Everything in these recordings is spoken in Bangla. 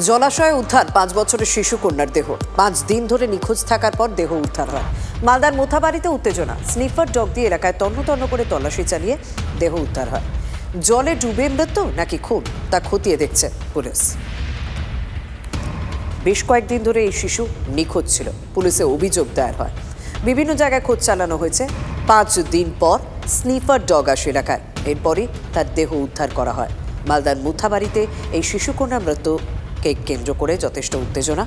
জলাশয়ে উদ্ধার 5 বছরের শিশু কন্যার দেহ। 5 দিন ধরে নিখোঁজ থাকার পর দেহ উদ্ধার হয়। মালদার মোথাবাড়িতে উত্তেজনা। স্নিফার ডগ দিয়ে এলাকায় তন্ন করে তল্লাশি চালিয়ে দেহ উদ্ধার হয়। জলে ডুবে মৃত্যু নাকি খুন তা খতিয়ে দেখছে পুলিশ। বেশ কয়েকদিন ধরে এই শিশু নিখোঁজ ছিল। পুলিশে অভিযোগ দায়ের হয়। বিভিন্ন জায়গায় খোঁজ চালানো হয়েছে। 5 দিন পর স্নিফার ডগ আসে এলাকায়। এরপরই তার দেহ উদ্ধার করা হয়। মালদার মোথাবাড়িতে এই শিশু কন্যার মৃত্যুকে কেন্দ্র করে যথেষ্ট উত্তেজনা।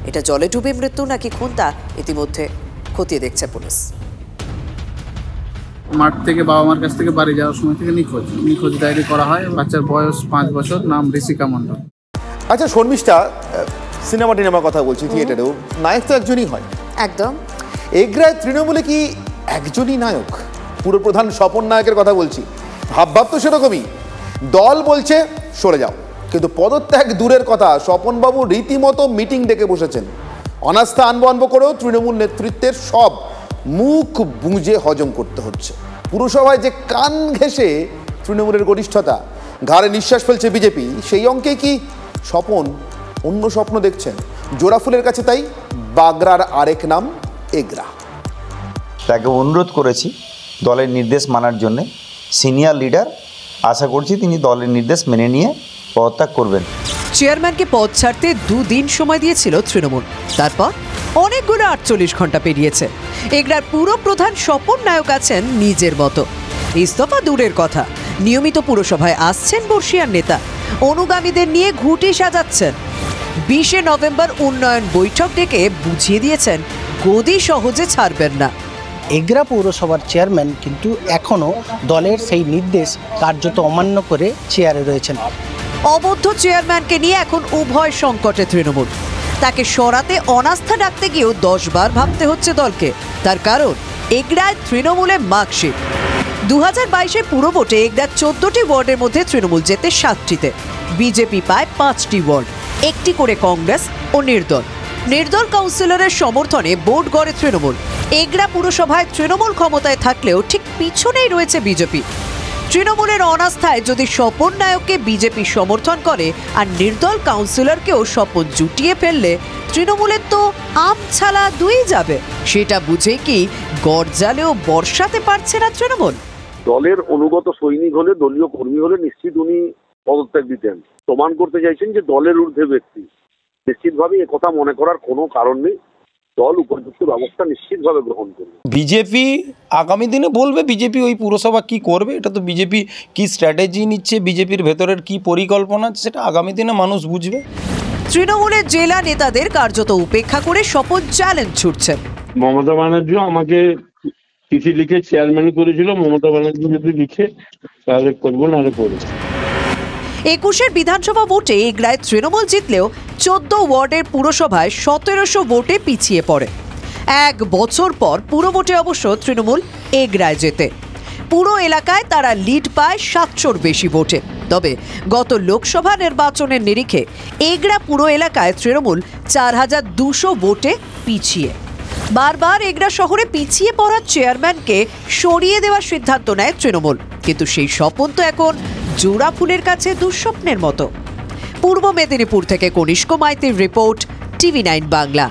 এটা জলে ডুবে মৃত্যু নাকি খুন তা ইতিমধ্যে খতিয়ে দেখছে পুলিশ। মাঠ থেকে বাবা মার কাছ থেকে বাড়ি যাওয়ার সময় থেকে নিখোঁজ ডায়েরি করা হয়। বাচ্চার বয়স 5 বছর, নাম ঋষিকা মণ্ডল। আচ্ছা শর্মিষ্ঠা, সিনেমা টিনেমার কথা বলছি, থিয়েটারেও নায়ক তো একজনই হয়। একদম। এগরায় তৃণমূলে কি একজনই নায়ক? পুরো প্রধান স্বপন নায়কের কথা বলছি। ভাবভাব তো সেরকমই। দল বলছে সরে যাও, কিন্তু পদত্যাগ দূরের কথা, স্বপনবাবু রীতিমতো মিটিং ডেকে বসেছেন। অনাস্থা আনবো করেও তৃণমূল নেতৃত্বের সব মুখ বুঁজে হজম করতে হচ্ছে। পুরসভায় যে কান ঘেঁষে তৃণমূলের গরিষ্ঠতা, ঘাড়ে নিঃশ্বাস ফেলছে বিজেপি, সেই অঙ্কে কি স্বপন অন্য স্বপ্ন দেখছেন? জোড়াফুলের কাছে তাই বাগরার আরেক নাম এগরা। তাকে অনুরোধ করেছি দলের নির্দেশ মানার জন্যে। সিনিয়র লিডার, আশা করছি তিনি দলের নির্দেশ মেনে নিয়ে পদত্যাগ করবেন। চেয়ারম্যানকে পদ ছাড়তে 2 দিন সময় দিয়েছিল তৃণমূল। তারপর অনেকগুলো 48 ঘন্টা পেরিয়েছে। এগরার পুরো প্রধান স্বপন নায়ক আছেন নিজের মতো। ইস্তফা দূরের কথা, নিয়মিত পুরসভায় আসছেন বর্ষিয়ার নেতা, অনুগামীদের নিয়ে ঘুঁটি সাজাচ্ছেন। 20 নভেম্বর উন্নয়ন বৈঠক ডেকে বুঝিয়ে দিয়েছেন গদি সহজে ছাড়বেন না। এগরা পৌরসভার চেয়ারম্যান কিন্তু এখনও দলের সেই নির্দেশ কার্যত অমান্য করে চেয়ারে রয়েছেন। অবদ্ধ চেয়ারম্যানকে নিয়ে এখন উভয় সংকটে তৃণমূল। তাকে সরাতে অনাস্থা ডাকতে গিয়েও 10 বার ভাবতে হচ্ছে দলকে। তার কারণ এগরায় তৃণমূলে মার্কশিট। 2022-এ পুরো ভোটে এগরার 14টি ওয়ার্ডের মধ্যে তৃণমূল জেতে 7টিতে। বিজেপি পায় 5টি ওয়ার্ড, 1টি করে কংগ্রেস ও নির্দল কাউন্সিলরের সমর্থনে বোর্ড গড়ে তৃণমূল। এগরা পুরসভায় তৃণমূল ক্ষমতায় থাকলেও ঠিক পিছনেই রয়েছে বিজেপি। তৃণমূলের অনাস্থায় যদি স্বপন নায়ককে বিজেপি সমর্থন করে আর নির্দল কাউন্সিলরকেও স্বপন জুটিয়ে ফেললে তৃণমূলের তো আম ছালা দুই যাবে। সেটা বুঝে কি গরজালেও বর্ষাতে পারছে না তৃণমূল? দলের অনুগত সৈনিক হলে, দলীয় কর্মী হলে নিশ্চিত উনি পদত্যাগ দিতেন। প্রমাণ করতে চাইছেন যে দলের ঊর্ধ্বে ব্যক্তি। নিশ্চিতভাবে একথা মনে করার কোনো কারণ নেই। দল উপযুক্ত ব্যবস্থা নিশ্চিতভাবে গ্রহণ করবে। বিজেপি আগামী দিনে বলবে বিজেপি ওই পুরসভা কি করবে। এটা তো বিজেপি কি স্ট্র্যাটেজি নিচ্ছে, বিজেপির ভেতরের কি পরিকল্পনা, সেটা আগামী দিনে মানুষ বুঝবে। তৃণমূলের জেলা নেতাদের কার্যত উপেক্ষা করে স্বপন চ্যালেঞ্জ ছুটছেন। মমতা ব্যানার্জি আমাকে চিঠি লিখে চেয়ারম্যান করেছিল। মমতা ব্যানার্জি যদি লিখে তাহলে করবো, নাহলে করবো। 21-এর বিধানসভা ভোটে এগরায় তৃণমূল জিতলেও 14 ওয়ার্ডের পুরসভায় 1700 ভোটে পিছিয়ে পড়ে। 1 বছর পর পুরো ভোটে অবশ্য তৃণমূল এগরায় জেতে। পুরো এলাকায় তারা লিড পায় 700-র বেশি ভোটে। তবে গত লোকসভা নির্বাচনের নিরিখে এগরা পুরো এলাকায় তৃণমূল 4200 ভোটে পিছিয়ে। বারবার এগরা শহরে পিছিয়ে পড়া চেয়ারম্যানকে সরিয়ে দেওয়ার সিদ্ধান্ত নেয় তৃণমূল, কিন্তু সেই স্বপন তো এখন জোড়াফুলের কাছে দুঃস্বপ্নের মতো। পূর্ব মেদিনীপুর থেকে কনিষ্ক মাইতির রিপোর্ট, TV9 বাংলা।